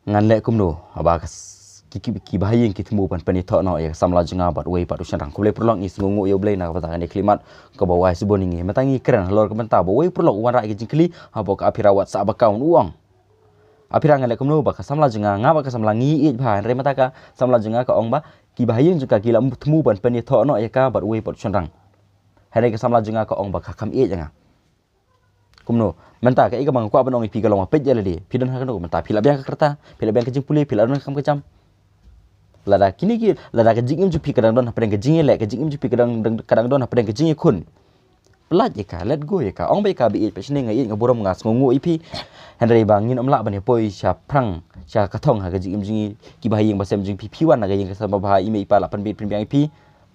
ngan le kumno Haba ki Bahaing ki temu pan Pyniathoh no ya Samla jenga bat wei pat usan rang kule perlong is ngungu yo blei na pata ni klimat ke bawah sebon ni matangi keren lor ke menta bo wei perlong wan ra ki jingkli habo ka apira wat sa bakau uang apira ngan le kumno ba ka Samla jenga nga ba ka Samla ngi ba re mata ka Samla jenga ka ong ba ki Bahaing juga ki lam temu pan Pyniathoh no ya ka bat wei pat usan rang hari ka Samla jenga ka ong ba ka kam jenga kumno menta ka ika bang kwa banong ipi galong apet jale di pidan ha kano menta pila biang ka kerta pila biang ka jing puli pila ron kam kecam lada kini ki lada ka jingim jupi kadang don hapeng ka jingi le ka jingim jupi kadang don hapeng ka jingi kun pelat je ka let go je ka ong bai ka bi pe sini ngai ngaburam ngas ngungu ipi henry bangin omla bani poi sha prang sha kathong ha ka jingim jingi ki Bahaing basem jing pi piwan na ga jing ka sama bahai ime ipa la pan bit biang ipi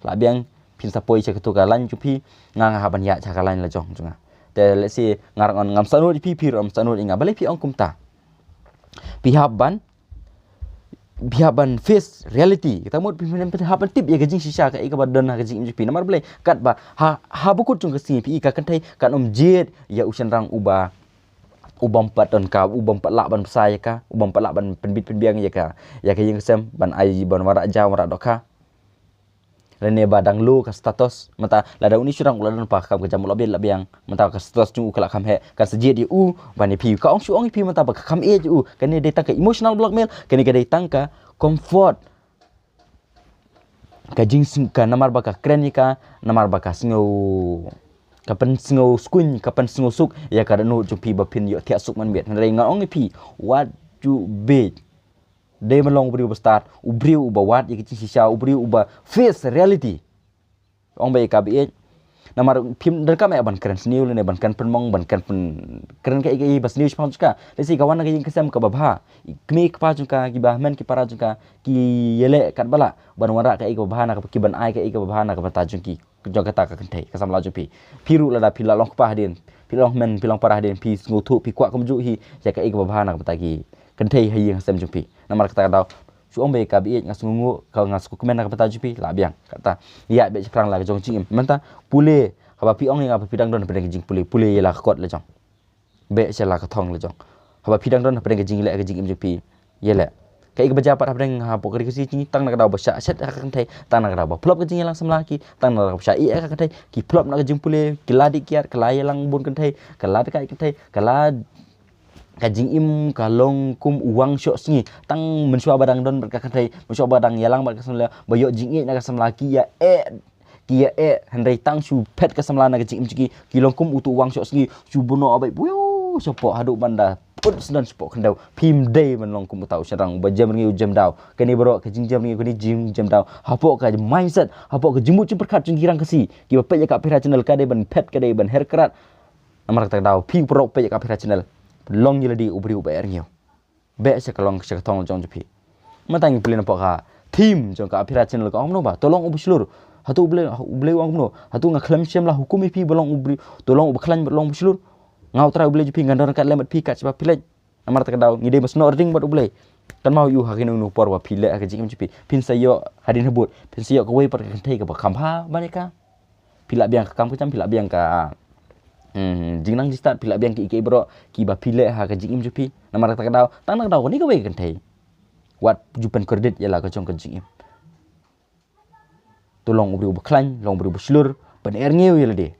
la biang pin sa poi sha ka tu ka lan jupi nga ha ban ya cha ka lan la jong junga te let's say ngarang ngam sanut pi rom sanut inga balai pi ong kumta bihaban face reality kita mod pimpinan haban tip ya gajing sisa ka ika badan ha gajing mjp namar blai kat ba ha bukut chung ka si pi ka kantai kan jet ya usan rang ubam paton ka ubam pat lak ban sai ka ubam pat lak ban penbit penbiang ya ka yang sem ban ai ban warak jaw warak doka rene badang lu ka status mata lada uni surang ulan pa kam ka jam labiang mata ka status chung ka kam he kan sejit di bani pi ka ong suong pi mata ba kam e ju kan ni datang ka emotional blackmail kan ni ka datang ka comfort ka jing ka namar ba ka kren ni ka namar ba ka singo kapan singo skun kapan singo suk ya ka no ju pi ba pin yo tia suk man bet rei nga ong pi what you big day melong ubri uba start ubri uba wat ya kecil sisa ubri uba face reality ong bai ka bi namar pim derkam ya ban keren sniu le ban kan penmong ban kan pen keren ka i bas sniu spam ka lesi kawan ka kesam ka babha kmi ka pa ka ki bahman ki para ka ki yele kat bala ban wara ka i ka babha na ka ki ban ai ka i ka babha na ka bata ki jong kata ka kentai ka samla jupi piru la da pila long pa hadin pilong men pilong para hadin pi ngutu pi kwa kamju hi ya ka i ka babha na ka bata ki kentai hayang sam jupi namar kata daw su ombe ka bi ngas ngungu ka ngas ku kemen ka bata jupi la biang kata ya be prang la jong chim menta pule haba pi ong nga pidang don pedang jing pule ya la kot la jong be se la ka thong la jong haba pidang don pedang jing le ka jing jupi ye le kai ka baja pat pedang ha po kri si jing tang na ka daw ba sha set ka kan thai tang na ka daw ba plop ka jing lang samla ki tang na ka sha i ka kan thai ki plop na ka jing pule kiladi kiat kalai lang bun kan thai kalad ka kan thai kalad kajing im kalong kum uang syok singi tang mensua badang don berkakan thai mensua badang yalang berkasan la bayo jingi na kasam laki ya hendai tang su pet kasam la na kajing im ciki kilong kum utu uang syok singi su bono abai buyo sopo hadu banda put sedan sopo kendau pim day menlong kum tau serang bajam ngi jam daw kani bro kajing jam ngi kani jam daw hapo ka mindset hapo ka jimut perkat jingirang kasi ki pet ya ka pira channel ka de ban pet ka de ban haircut amar ta daw pi pro pet ya ka pira channel long yela di ubri uba erngyo be se kalong se katong jong jupi matang plena poka team jong ka apira channel ka omno ba tolong ubu slur hatu uble wang no hatu nga klam sem la hukumi pi bolong ubri tolong ubu klan bolong slur ngau tra uble jupi ngandor kat lemat pi kat sebab pilej amar ta daw ngide mas no ring bat uble kan mau yu hakin nu por wa pile ka jing jupi pin sayo hadin hebut pin sayo ka wei par kan thai ka ba khamha baneka pila biang ka kam kecam pila biang ka jingnang jistat pila biang ki bro ki ba pile ha ka jingim jupi namar ta daw tang nak daw ni ka wei kan thai wat jupan kredit yala ka jong ka jingim tolong ubri uba klan long ubri buslur ban erngeu yela de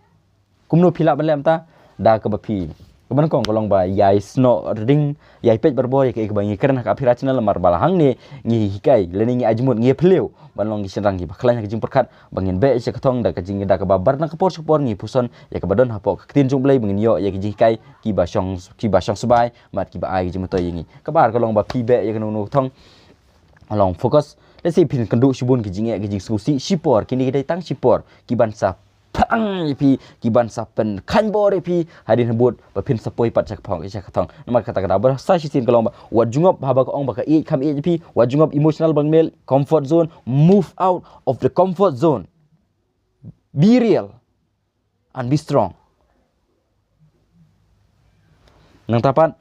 kumno pila ban lem ta da ka ba pi keman kong kolong ba yai sno ring yai pet berboy ke ba ngi keren ka apira channel mar balahang ni ngi hikai leni ngi ajmut ngi pleu ban long ngi senrang gi ba klan ka jing perkat bangin be se katong da ka jing da ka ba bar na ka por ngi puson ya ka badon hapo ka tin jung blai bangin yo ya ki jing kai ki ba shong subai mat ki ba ai jing motoy ngi ka bar kolong ba pi be ya ka nu thong along focus let's say pin kandu shibun ki jing ya ki jing susi sipor kini dai tang sipor ki ban sa pang pi kiban sapen kan bore pi hadin hebut bapin sapoi pat cak phang isya khatang namar kata kata ber sa sisin kalong ba wajungop haba ka ong ba ka e kam e pi wajungop emotional bangmel comfort zone move out of the comfort zone be real and be strong nang tapat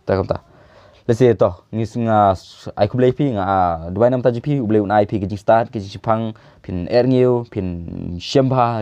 ta kam ta lese to ngis nga ai kublai pi nga duai nam ta jipi ublei un ai pi ki start ki chipang pin erngeu pin shemba